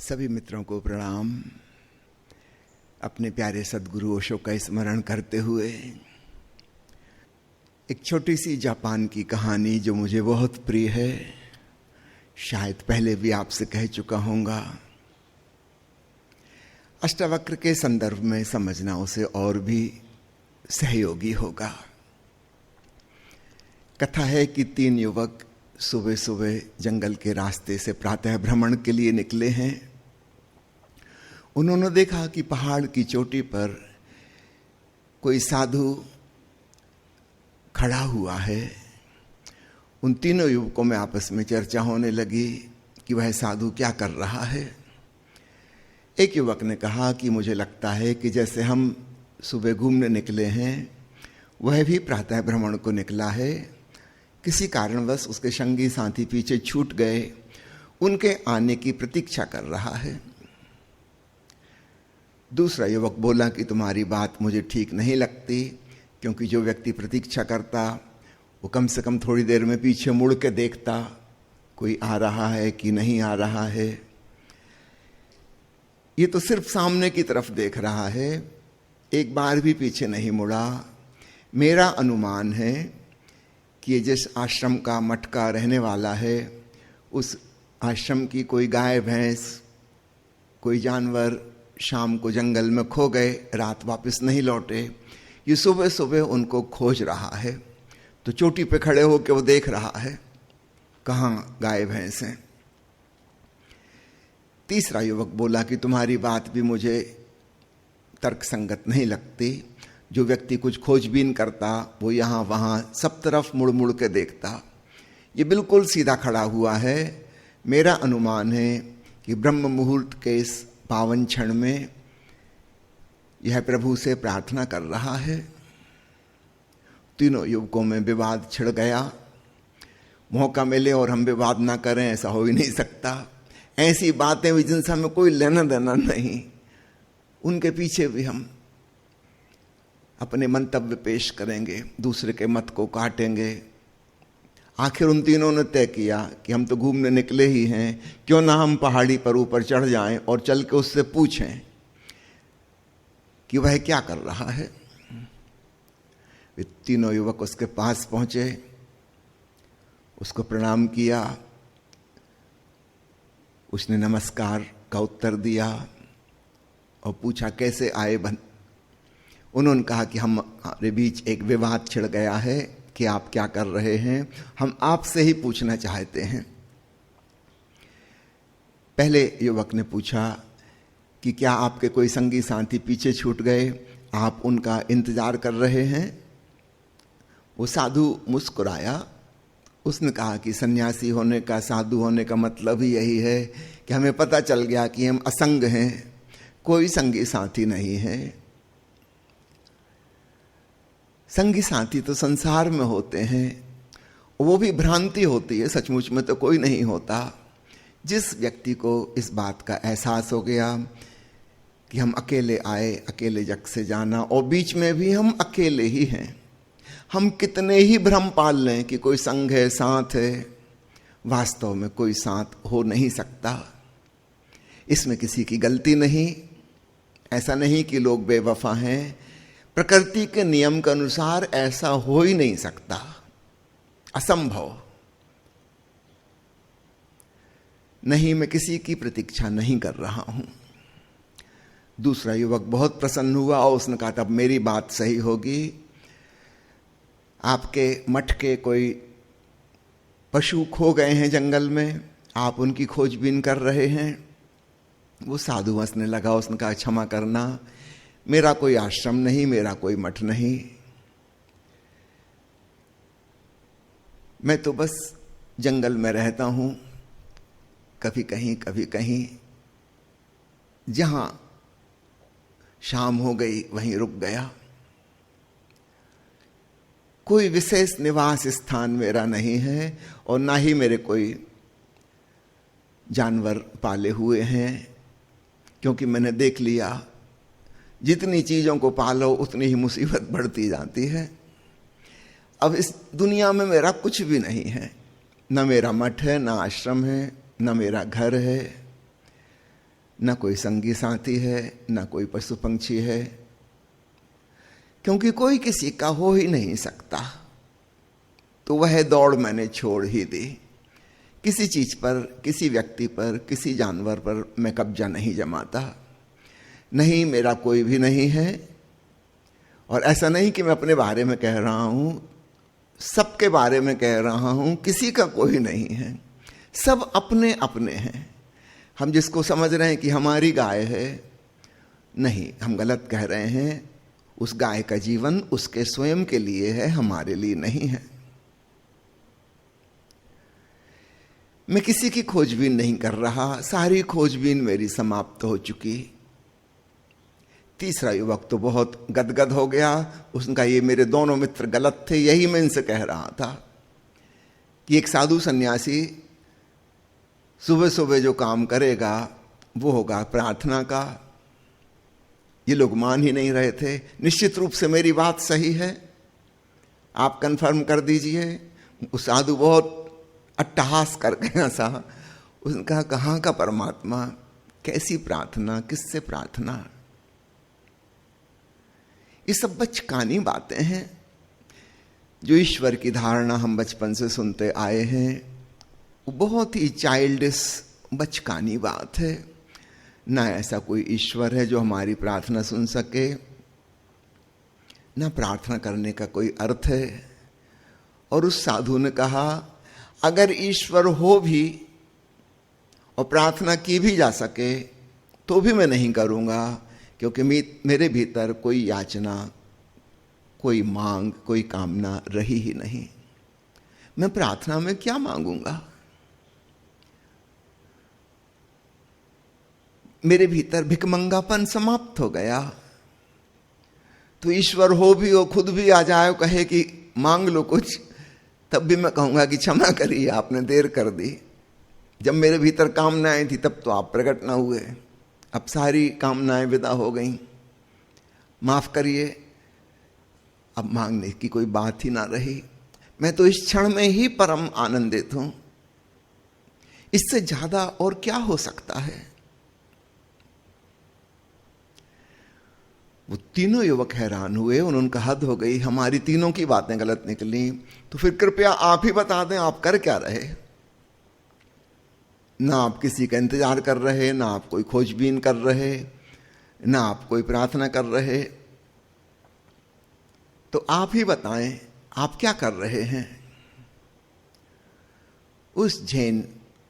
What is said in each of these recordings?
सभी मित्रों को प्रणाम। अपने प्यारे सद्गुरु ओशो का स्मरण करते हुए एक छोटी सी जापान की कहानी जो मुझे बहुत प्रिय है, शायद पहले भी आपसे कह चुका हूँगा। अष्टावक्र के संदर्भ में समझना उसे और भी सहयोगी होगा। कथा है कि 3 युवक सुबह सुबह जंगल के रास्ते से प्रातः भ्रमण के लिए निकले हैं। उन्होंने देखा कि पहाड़ की चोटी पर कोई साधु खड़ा हुआ है। उन तीनों युवकों में आपस में चर्चा होने लगी कि वह साधु क्या कर रहा है। एक युवक ने कहा कि मुझे लगता है कि जैसे हम सुबह घूमने निकले हैं, वह भी प्रातः भ्रमण को निकला है। किसी कारणवश उसके संगी साथी पीछे छूट गए, उनके आने की प्रतीक्षा कर रहा है। दूसरा युवक बोला कि तुम्हारी बात मुझे ठीक नहीं लगती, क्योंकि जो व्यक्ति प्रतीक्षा करता वो कम से कम थोड़ी देर में पीछे मुड़ के देखता कोई आ रहा है कि नहीं आ रहा है। ये तो सिर्फ सामने की तरफ देख रहा है, एक बार भी पीछे नहीं मुड़ा। मेरा अनुमान है कि ये जिस आश्रम का मठ का रहने वाला है, उस आश्रम की कोई गाय भैंस कोई जानवर शाम को जंगल में खो गए, रात वापस नहीं लौटे। ये सुबह सुबह उनको खोज रहा है। तो चोटी पे खड़े होकर वो देख रहा है कहाँ गाय भैंस हैं। तीसरा युवक बोला कि तुम्हारी बात भी मुझे तर्कसंगत नहीं लगती। जो व्यक्ति कुछ खोजबीन करता वो यहाँ वहाँ सब तरफ मुड़ मुड़ के देखता, ये बिल्कुल सीधा खड़ा हुआ है। मेरा अनुमान है कि ब्रह्म मुहूर्त के इस पावन क्षण में यह प्रभु से प्रार्थना कर रहा है। तीनों युवकों में विवाद छिड़ गया। मौका मिले और हम विवाद ना करें, ऐसा हो ही नहीं सकता। ऐसी बातें भी जिनसे हमें कोई लेना देना नहीं, उनके पीछे भी हम अपने मंतव्य पेश करेंगे, दूसरे के मत को काटेंगे। आखिर उन तीनों ने तय किया कि हम तो घूमने निकले ही हैं, क्यों ना हम पहाड़ी पर ऊपर चढ़ जाएं और चल के उससे पूछें कि वह क्या कर रहा है। वे तीनों युवक उसके पास पहुंचे, उसको प्रणाम किया। उसने नमस्कार का उत्तर दिया और पूछा कैसे आए बन। उन्होंने कहा कि हमारे बीच एक विवाद छिड़ गया है कि आप क्या कर रहे हैं, हम आपसे ही पूछना चाहते हैं। पहले युवक ने पूछा कि क्या आपके कोई संगी साथी पीछे छूट गए, आप उनका इंतजार कर रहे हैं। वो साधु मुस्कुराया। उसने कहा कि सन्यासी होने का, साधु होने का मतलब ही यही है कि हमें पता चल गया कि हम असंग हैं, कोई संगी साथी नहीं है। संगी साथी तो संसार में होते हैं, वो भी भ्रांति होती है, सचमुच में तो कोई नहीं होता। जिस व्यक्ति को इस बात का एहसास हो गया कि हम अकेले आए, अकेले जग से जाना, और बीच में भी हम अकेले ही हैं। हम कितने ही भ्रम पाल लें कि कोई संग है, साथ है, वास्तव में कोई साथ हो नहीं सकता। इसमें किसी की गलती नहीं। ऐसा नहीं कि लोग बेवफा हैं, प्रकृति के नियम के अनुसार ऐसा हो ही नहीं सकता, असंभव। नहीं, मैं किसी की प्रतीक्षा नहीं कर रहा हूं। दूसरा युवक बहुत प्रसन्न हुआ और उसने कहा तब मेरी बात सही होगी। आपके मठ के कोई पशु खो गए हैं जंगल में, आप उनकी खोजबीन कर रहे हैं। वो साधु हंसने लगा। उसने कहा क्षमा करना, मेरा कोई आश्रम नहीं, मेरा कोई मठ नहीं, मैं तो बस जंगल में रहता हूं, कभी कहीं कभी कहीं। जहां शाम हो गई वहीं रुक गया। कोई विशेष निवास स्थान मेरा नहीं है और ना ही मेरे कोई जानवर पाले हुए हैं, क्योंकि मैंने देख लिया जितनी चीजों को पालो उतनी ही मुसीबत बढ़ती जाती है। अब इस दुनिया में मेरा कुछ भी नहीं है, न मेरा मठ है, न आश्रम है, न मेरा घर है। न कोई संगी साथी है, न कोई पशु पंछी है, क्योंकि कोई किसी का हो ही नहीं सकता। तो वह दौड़ मैंने छोड़ ही दी। किसी चीज पर, किसी व्यक्ति पर, किसी जानवर पर मैं कब्जा नहीं जमाता। नहीं, मेरा कोई भी नहीं है। और ऐसा नहीं कि मैं अपने बारे में कह रहा हूं, सबके बारे में कह रहा हूं, किसी का कोई नहीं है, सब अपने अपने हैं। हम जिसको समझ रहे हैं कि हमारी गाय है, नहीं, हम गलत कह रहे हैं। उस गाय का जीवन उसके स्वयं के लिए है, हमारे लिए नहीं है। मैं किसी की खोजबीन नहीं कर रहा, सारी खोजबीन मेरी समाप्त हो चुकी। तीसरा युवक तो बहुत गदगद हो गया। उसका ये मेरे दोनों मित्र गलत थे, यही मैं इनसे कह रहा था कि एक साधु सन्यासी सुबह सुबह जो काम करेगा वो होगा प्रार्थना का। ये लोग मान ही नहीं रहे थे। निश्चित रूप से मेरी बात सही है, आप कंफर्म कर दीजिए। उस साधु बहुत अट्टहास कर गया सा। उसने कहा, कहाँ का परमात्मा, कैसी प्रार्थना, किससे प्रार्थना? ये सब बचकानी बातें हैं। जो ईश्वर की धारणा हम बचपन से सुनते आए हैं, वो बहुत ही चाइल्डिश, बचकानी बात है। ना ऐसा कोई ईश्वर है जो हमारी प्रार्थना सुन सके, ना प्रार्थना करने का कोई अर्थ है। और उस साधु ने कहा, अगर ईश्वर हो भी और प्रार्थना की भी जा सके तो भी मैं नहीं करूंगा, क्योंकि मेरे भीतर कोई याचना, कोई मांग, कोई कामना रही ही नहीं। मैं प्रार्थना में क्या मांगूंगा? मेरे भीतर भिकमंगापन समाप्त हो गया। तो ईश्वर हो भी हो, खुद भी आ जाए, कहे कि मांग लो कुछ, तब भी मैं कहूंगा कि क्षमा करिए, आपने देर कर दी। जब मेरे भीतर कामनाएं थी तब तो आप प्रकट ना हुए, अब सारी कामनाएं विदा हो गईं, माफ करिए, अब मांगने की कोई बात ही ना रही। मैं तो इस क्षण में ही परम आनंदित हूं। इससे ज्यादा और क्या हो सकता है? वो तीनों युवक हैरान हुए। उन्होंने कहा, हद हो गई, हमारी तीनों की बातें गलत निकली। तो फिर कृपया आप ही बता दें, आप कर क्या रहे? ना आप किसी का इंतजार कर रहे, ना आप कोई खोजबीन कर रहे, ना आप कोई प्रार्थना कर रहे। तो आप ही बताएं, आप क्या कर रहे हैं? उस जैन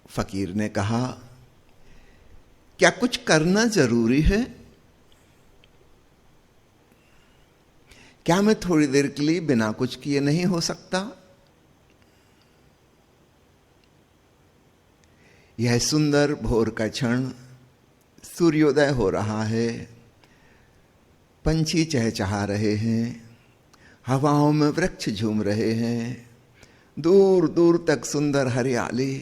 फकीर ने कहा, क्या कुछ करना जरूरी है? क्या मैं थोड़ी देर के लिए बिना कुछ किए नहीं हो सकता? यह सुंदर भोर का क्षण, सूर्योदय हो रहा है, पंछी चहचहा रहे हैं, हवाओं में वृक्ष झूम रहे हैं, दूर दूर तक सुंदर हरियाली,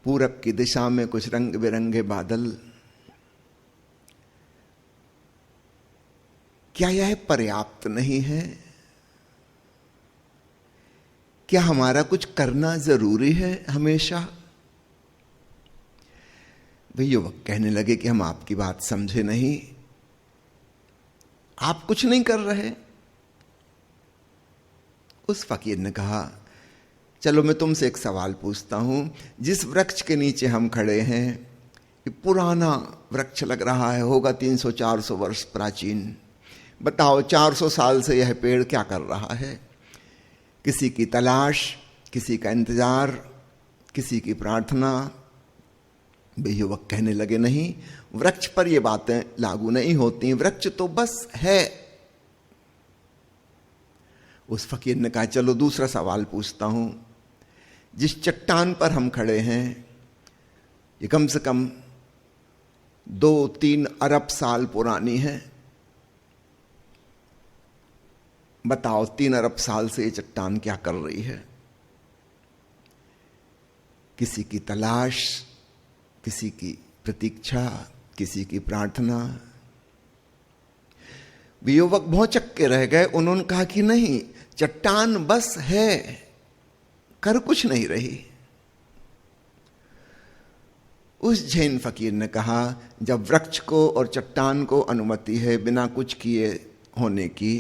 पूरब की दिशा में कुछ रंग बिरंगे बादल। क्या यह पर्याप्त नहीं है? क्या हमारा कुछ करना जरूरी है हमेशा? वे युवक कहने लगे कि हम आपकी बात समझे नहीं। आप कुछ नहीं कर रहे? उस फकीर ने कहा, चलो मैं तुमसे एक सवाल पूछता हूं। जिस वृक्ष के नीचे हम खड़े हैं, ये पुराना वृक्ष लग रहा है, होगा 300-400 वर्ष प्राचीन। बताओ, 400 साल से यह पेड़ क्या कर रहा है? किसी की तलाश, किसी का इंतजार, किसी की प्रार्थना। वे युवक कहने लगे, नहीं, वृक्ष पर ये बातें लागू नहीं होती, वृक्ष तो बस है। उस फकीर ने कहा, चलो दूसरा सवाल पूछता हूं। जिस चट्टान पर हम खड़े हैं, ये कम से कम 2-3 अरब साल पुरानी है। बताओ, 3 अरब साल से ये चट्टान क्या कर रही है? किसी की तलाश, किसी की प्रतीक्षा, किसी की प्रार्थना। वे युवक भौचक्के के रह गए। उन्होंने कहा कि नहीं, चट्टान बस है, कर कुछ नहीं रही। उस जैन फकीर ने कहा, जब वृक्ष को और चट्टान को अनुमति है बिना कुछ किए होने की,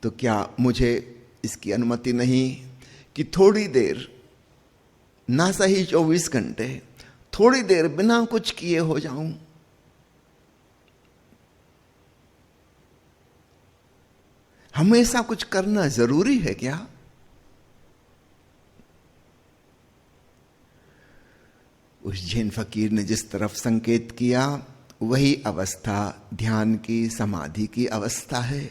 तो क्या मुझे इसकी अनुमति नहीं कि थोड़ी देर, ना सही 24 घंटे, थोड़ी देर बिना कुछ किए हो जाऊं? हमेशा कुछ करना जरूरी है क्या? उस जैन फकीर ने जिस तरफ संकेत किया, वही अवस्था ध्यान की, समाधि की अवस्था है।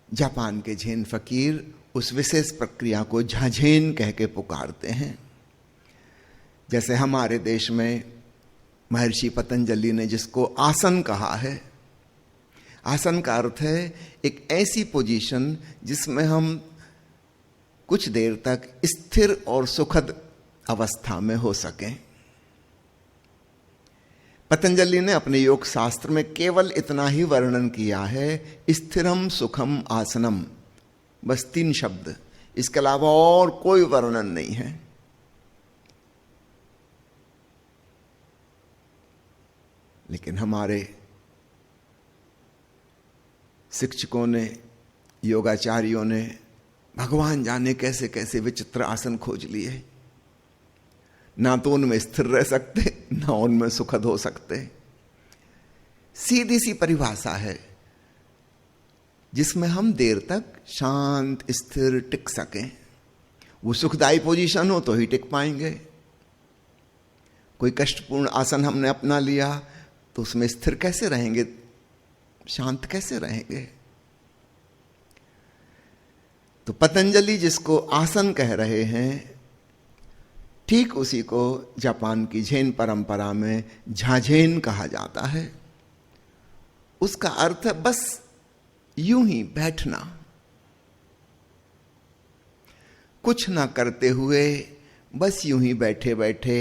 जापान के जैन फकीर उस विशेष प्रक्रिया को झाझेन कह के पुकारते हैं। जैसे हमारे देश में महर्षि पतंजलि ने जिसको आसन कहा है, आसन का अर्थ है एक ऐसी पोजीशन जिसमें हम कुछ देर तक स्थिर और सुखद अवस्था में हो सकें। पतंजलि ने अपने योग शास्त्र में केवल इतना ही वर्णन किया है, स्थिरम सुखम आसनम, बस 3 शब्द, इसके अलावा और कोई वर्णन नहीं है। लेकिन हमारे शिक्षकों ने, योगाचार्यों ने भगवान जाने कैसे कैसे विचित्र आसन खोज लिए। ना तो उनमें स्थिर रह सकते, ना उनमें सुखद हो सकते। सीधी सी परिभाषा है जिसमें हम देर तक शांत स्थिर टिक सकें। वो सुखदायी पोजीशन हो तो ही टिक पाएंगे। कोई कष्टपूर्ण आसन हमने अपना लिया तो उसमें स्थिर कैसे रहेंगे, शांत कैसे रहेंगे? तो पतंजलि जिसको आसन कह रहे हैं, ठीक उसी को जापान की जैन परंपरा में झाझेन कहा जाता है। उसका अर्थ है बस यूं ही बैठना, कुछ ना करते हुए, बस यूं ही बैठे बैठे।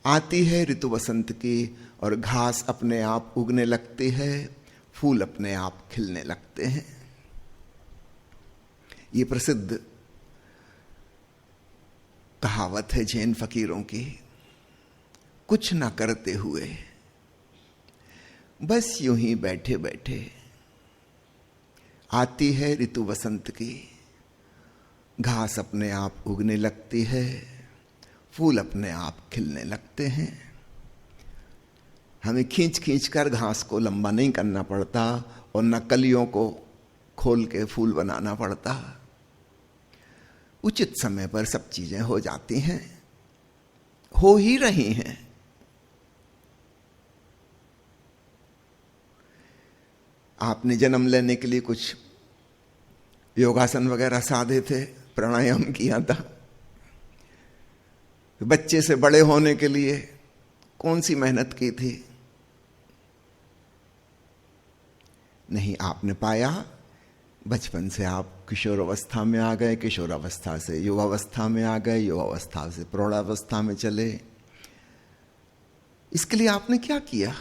आती है ऋतु वसंत की और घास अपने आप उगने लगती है, फूल अपने आप खिलने लगते हैं। ये प्रसिद्ध कहावत है जैन फकीरों की। कुछ ना करते हुए, बस यूं ही बैठे बैठे। आती है ऋतु वसंत की, घास अपने आप उगने लगती है, फूल अपने आप खिलने लगते हैं। हमें खींच खींच कर घास को लंबा नहीं करना पड़ता और न कलियों को खोल के फूल बनाना पड़ता। उचित समय पर सब चीजें हो जाती हैं, हो ही रही हैं। आपने जन्म लेने के लिए कुछ योगासन वगैरह साधे थे, प्राणायाम किया था। बच्चे से बड़े होने के लिए कौन सी मेहनत की थी? नहीं, आपने पाया बचपन से आप किशोर अवस्था में आ गए, किशोर अवस्था से युवावस्था में आ गए, युवावस्था से प्रौढ़ावस्था में चले। इसके लिए आपने क्या किया?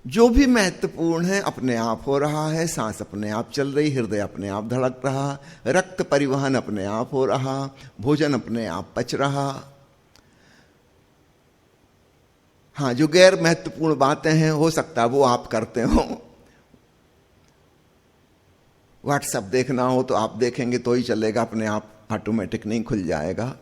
जो भी महत्वपूर्ण है अपने आप हो रहा है। सांस अपने आप चल रही, हृदय अपने आप धड़क रहा, रक्त परिवहन अपने आप हो रहा, भोजन अपने आप पच रहा। हाँ, जो गैर महत्वपूर्ण बातें हैं हो सकता है वो आप करते हो। व्हाट्सएप देखना हो तो आप देखेंगे तो ही चलेगा, अपने आप ऑटोमेटिक नहीं खुल जाएगा।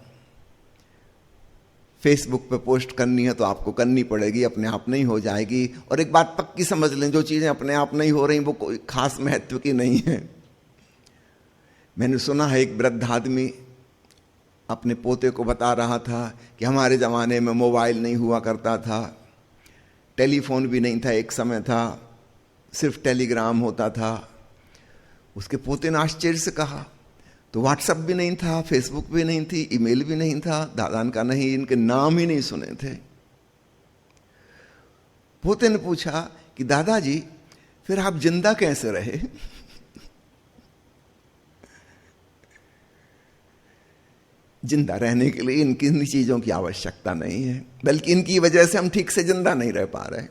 फेसबुक पे पोस्ट करनी है तो आपको करनी पड़ेगी, अपने आप नहीं हो जाएगी। और एक बात पक्की समझ लें, जो चीजें अपने आप नहीं हो रही वो कोई खास महत्व की नहीं है। मैंने सुना है एक वृद्ध आदमी अपने पोते को बता रहा था कि हमारे जमाने में मोबाइल नहीं हुआ करता था, टेलीफोन भी नहीं था, एक समय था सिर्फ टेलीग्राम होता था। उसके पोते ने आश्चर्य से कहा, तो व्हाट्सएप भी नहीं था, फेसबुक भी नहीं थी, ईमेल भी नहीं था, दादा का नहीं, इनके नाम ही नहीं सुने थे। पोते ने पूछा कि दादाजी फिर आप जिंदा कैसे रहे? जिंदा रहने के लिए इन चीजों की आवश्यकता नहीं है, बल्कि इनकी वजह से हम ठीक से जिंदा नहीं रह पा रहे।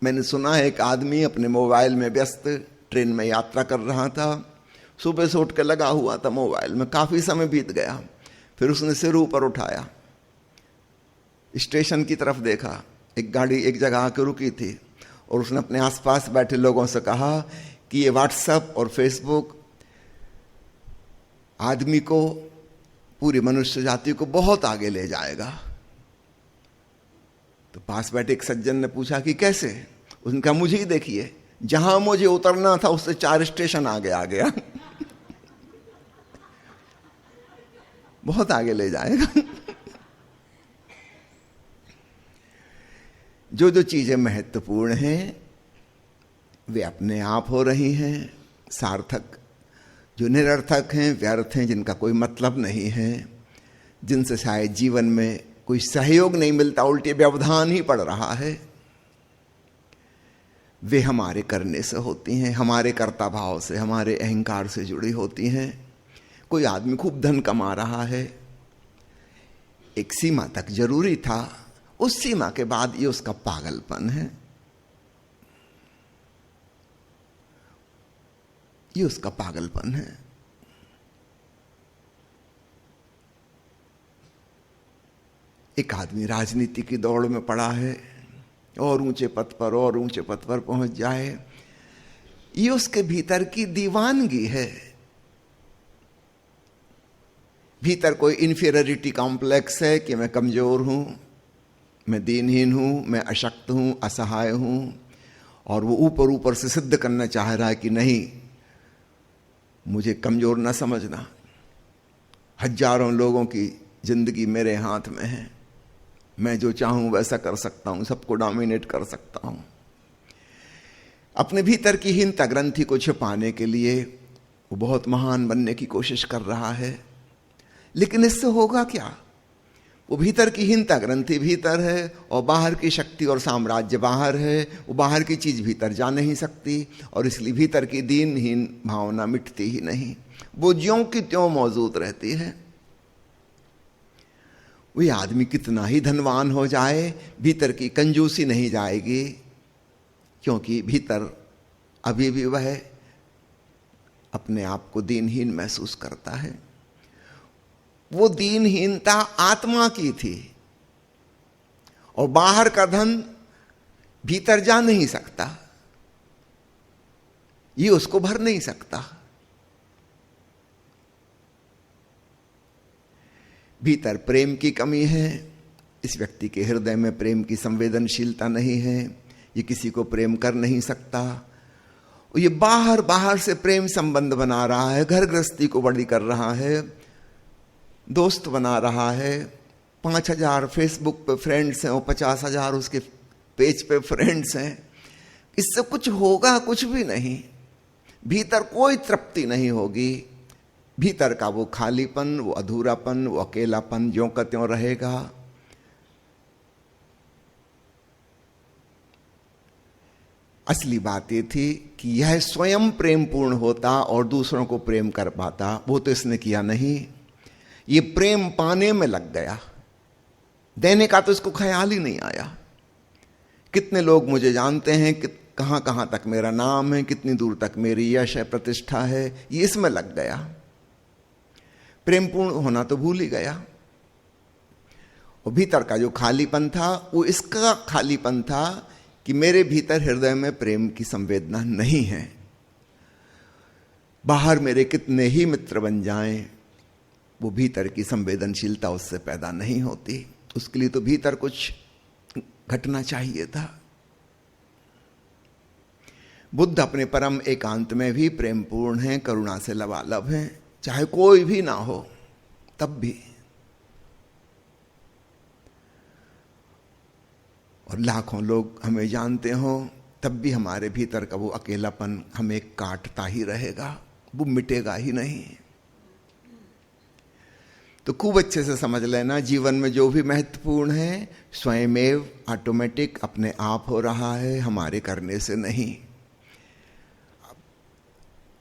मैंने सुना है एक आदमी अपने मोबाइल में व्यस्त ट्रेन में यात्रा कर रहा था, सुबह से उठ के लगा हुआ था मोबाइल में, काफी समय बीत गया, फिर उसने सिर ऊपर उठाया, स्टेशन की तरफ देखा, एक गाड़ी एक जगह आकर रुकी थी, और उसने अपने आसपास बैठे लोगों से कहा कि ये व्हाट्सएप और फेसबुक आदमी को, पूरी मनुष्य जाति को बहुत आगे ले जाएगा। तो पास बैठे एक सज्जन ने पूछा कि कैसे? उसने कहा मुझे ही देखिए, जहां मुझे उतरना था उससे 4 स्टेशन आगे आ गया। बहुत आगे ले जाएगा। जो जो चीजें महत्वपूर्ण हैं वे अपने आप हो रही हैं, सार्थक। जो निरर्थक हैं, व्यर्थ हैं, जिनका कोई मतलब नहीं है, जिनसे शायद जीवन में कोई सहयोग नहीं मिलता, उल्टे व्यवधान ही पड़ रहा है, वे हमारे करने से होती हैं, हमारे कर्ता भाव से, हमारे अहंकार से जुड़ी होती हैं। कोई आदमी खूब धन कमा रहा है, एक सीमा तक जरूरी था, उस सीमा के बाद ये उसका पागलपन है, ये उसका पागलपन है। एक आदमी राजनीति की दौड़ में पड़ा है, और ऊंचे पद पर और ऊंचे पद पर पहुंच जाए, ये उसके भीतर की दीवानगी है। भीतर कोई इंफीरियरिटी कॉम्प्लेक्स है कि मैं कमजोर हूं, मैं दीनहीन हूं, मैं अशक्त हूं, असहाय हूं, और वो ऊपर ऊपर से सिद्ध करना चाह रहा है कि नहीं, मुझे कमजोर ना समझना, हजारों लोगों की जिंदगी मेरे हाथ में है, मैं जो चाहूं वैसा कर सकता हूं, सबको डोमिनेट कर सकता हूं। अपने भीतर की हीनता ग्रंथि को छिपाने के लिए वो बहुत महान बनने की कोशिश कर रहा है, लेकिन इससे होगा क्या? वो भीतर की हीनता ग्रंथि भीतर है, और बाहर की शक्ति और साम्राज्य बाहर है, वो बाहर की चीज भीतर जा नहीं सकती, और इसलिए भीतर की दीनहीन भावना मिटती ही नहीं, वो ज्यों की त्यों मौजूद रहती है। वही आदमी कितना ही धनवान हो जाए, भीतर की कंजूसी नहीं जाएगी, क्योंकि भीतर अभी भी वह अपने आप को दीनहीन महसूस करता है। वो दीनहीनता आत्मा की थी, और बाहर का धन भीतर जा नहीं सकता, ये उसको भर नहीं सकता। भीतर प्रेम की कमी है, इस व्यक्ति के हृदय में प्रेम की संवेदनशीलता नहीं है, ये किसी को प्रेम कर नहीं सकता। ये बाहर बाहर से प्रेम संबंध बना रहा है, घर गृहस्थी को बड़ी कर रहा है, दोस्त बना रहा है, 5,000 फेसबुक पे फ्रेंड्स हैं और 50,000 उसके पेज पे फ्रेंड्स हैं। इससे कुछ होगा कुछ भी नहीं, भीतर कोई तृप्ति नहीं होगी, भीतर का वो खालीपन, वो अधूरापन, वो अकेलापन ज्यों का त्यों रहेगा। असली बात ये थी कि यह स्वयं प्रेम पूर्ण होता और दूसरों को प्रेम कर पाता, वो तो इसने किया नहीं। ये प्रेम पाने में लग गया, देने का तो इसको ख्याल ही नहीं आया। कितने लोग मुझे जानते हैं, कहां कहां तक मेरा नाम है, कितनी दूर तक मेरी यश है, प्रतिष्ठा है, ये इसमें लग गया। प्रेम पूर्ण होना तो भूल ही गया। और भीतर का जो खालीपन था वो इसका खालीपन था कि मेरे भीतर हृदय में प्रेम की संवेदना नहीं है। बाहर मेरे कितने ही मित्र बन जाएं, वो भीतर की संवेदनशीलता उससे पैदा नहीं होती। उसके लिए तो भीतर कुछ घटना चाहिए था। बुद्ध अपने परम एकांत में भी प्रेमपूर्ण हैं, करुणा से लबालब हैं, चाहे कोई भी ना हो तब भी। और लाखों लोग हमें जानते हो तब भी हमारे भीतर का वो अकेलापन हमें काटता ही रहेगा, वो मिटेगा ही नहीं। तो खूब अच्छे से समझ लेना, जीवन में जो भी महत्वपूर्ण है स्वयमेव ऑटोमेटिक अपने आप हो रहा है, हमारे करने से नहीं।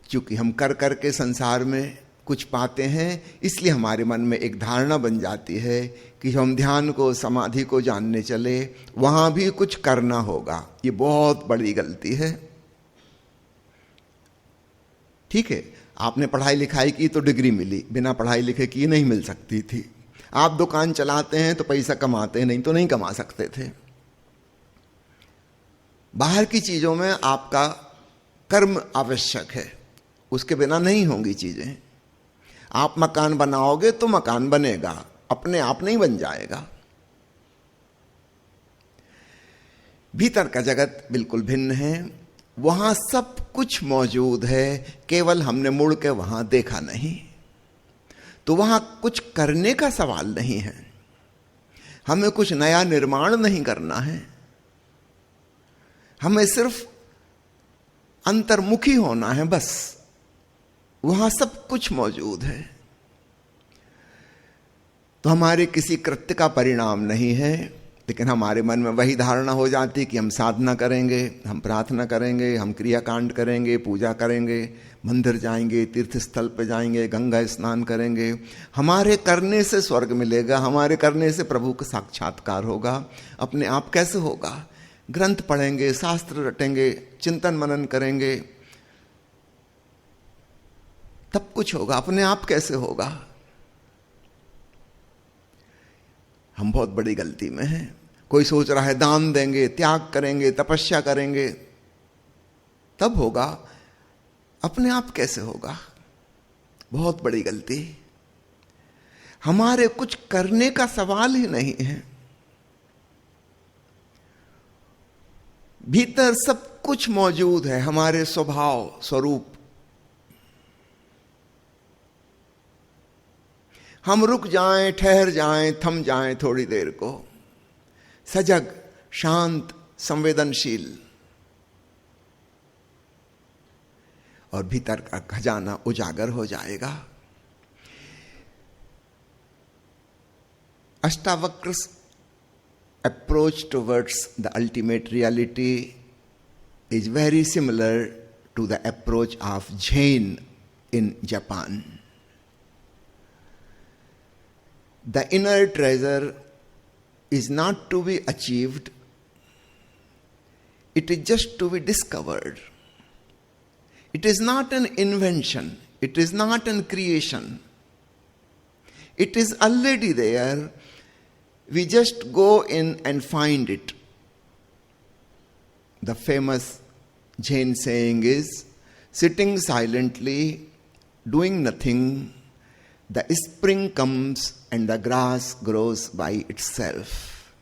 क्योंकि हम कर करके संसार में कुछ पाते हैं, इसलिए हमारे मन में एक धारणा बन जाती है कि हम ध्यान को, समाधि को जानने चले, वहां भी कुछ करना होगा। ये बहुत बड़ी गलती है। ठीक है, आपने पढ़ाई लिखाई की तो डिग्री मिली, बिना पढ़ाई लिखे की नहीं मिल सकती थी। आप दुकान चलाते हैं तो पैसा कमाते हैं, नहीं तो नहीं कमा सकते थे। बाहर की चीजों में आपका कर्म आवश्यक है, उसके बिना नहीं होंगी चीजें। आप मकान बनाओगे तो मकान बनेगा, अपने आप नहीं बन जाएगा। भीतर का जगत बिल्कुल भिन्न है, वहां सब कुछ मौजूद है, केवल हमने मुड़ के वहां देखा नहीं। तो वहां कुछ करने का सवाल नहीं है, हमें कुछ नया निर्माण नहीं करना है, हमें सिर्फ अंतर्मुखी होना है बस। वहां सब कुछ मौजूद है। तो हमारे किसी कृत्य का परिणाम नहीं है, लेकिन हमारे मन में वही धारणा हो जाती कि हम साधना करेंगे, हम प्रार्थना करेंगे, हम क्रियाकांड करेंगे, पूजा करेंगे, मंदिर जाएंगे, तीर्थ स्थल पर जाएंगे, गंगा स्नान करेंगे, हमारे करने से स्वर्ग मिलेगा, हमारे करने से प्रभु का साक्षात्कार होगा। अपने आप कैसे होगा? ग्रंथ पढ़ेंगे, शास्त्र रटेंगे, चिंतन मनन करेंगे, तब कुछ होगा। अपने आप कैसे होगा? हम बहुत बड़ी गलती में हैं। कोई सोच रहा है दान देंगे, त्याग करेंगे, तपस्या करेंगे, तब होगा। अपने आप कैसे होगा? बहुत बड़ी गलती। हमारे कुछ करने का सवाल ही नहीं है, भीतर सब कुछ मौजूद है, हमारे स्वभाव स्वरूप। हम रुक जाएं, ठहर जाएं, थम जाएं थोड़ी देर को, सजग, शांत, संवेदनशील, और भीतर का खजाना उजागर हो जाएगा। अष्टावक्र's approach towards the ultimate reality is very similar to the approach of Jain in Japan. The inner treasure is not to be achieved, it is just to be discovered. It is not an invention, it is not an creation. It is already there, we just go in and find it. The famous Jain saying is, sitting silently, doing nothing, the spring comes and the grass grows by itself.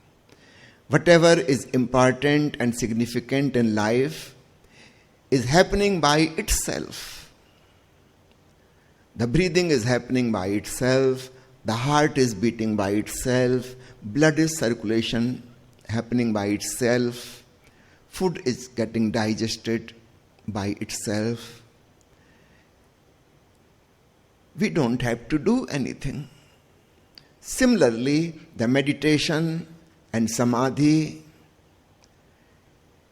Whatever is important and significant in life is happening by itself. The breathing is happening by itself, the heart is beating by itself, blood is circulation happening by itself, food is getting digested by itself. We don't have to do anything. Similarly, the meditation and samadhi,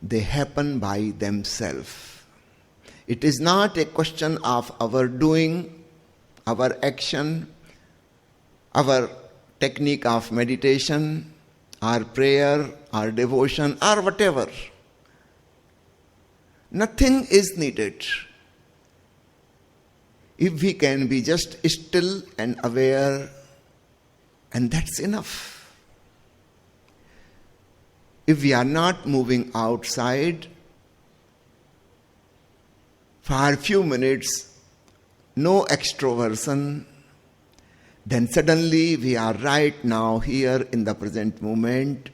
they happen by themselves. It is not a question of our doing, our action, our technique of meditation, our prayer, our devotion, or whatever. Nothing is needed. If we can be just still and aware, and that's enough. If we are not moving outside, for a few minutes, no extroversion, then suddenly we are right now here in the present moment,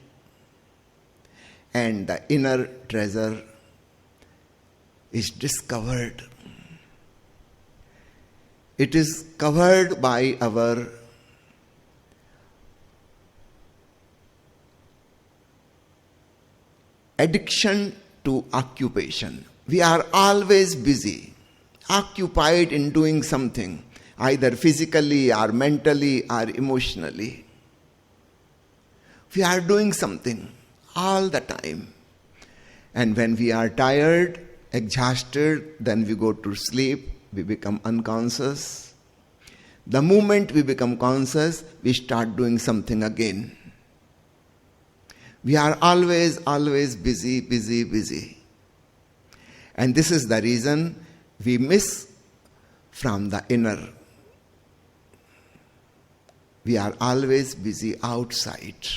and the inner treasure is discovered. It is covered by our addiction to occupation. We are always busy, occupied in doing something, either physically or mentally or emotionally. We are doing something all the time. And when we are tired, exhausted, then we go to sleep, we become unconscious. The moment we become conscious, we start doing something again. We are always busy, busy, busy. And this is the reason we miss from the inner we are always busy outside.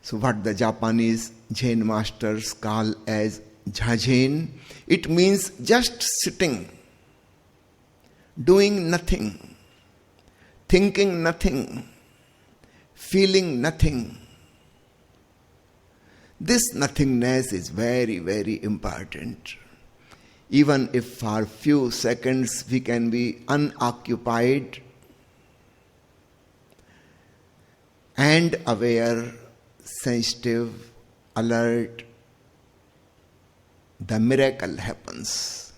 So what the Japanese Zen masters call as zazen, it means just sitting, doing nothing, thinking nothing, feeling nothing. This nothingness is very, very important. Even if for few seconds we can be unoccupied and aware, sensitive, alert, the miracle happens.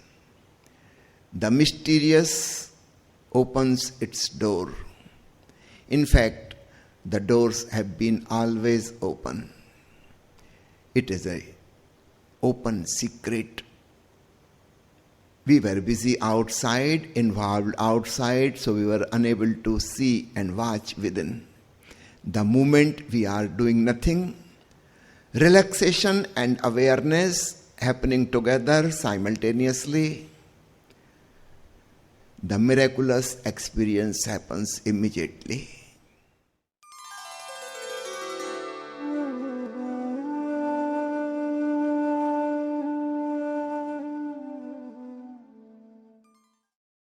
The mysterious opens its door. In fact, the doors have been always open. It is an open secret. We were busy outside, involved outside, so we were unable to see and watch within. The moment we are doing nothing, relaxation and awareness happening together simultaneously, the miraculous experience happens immediately.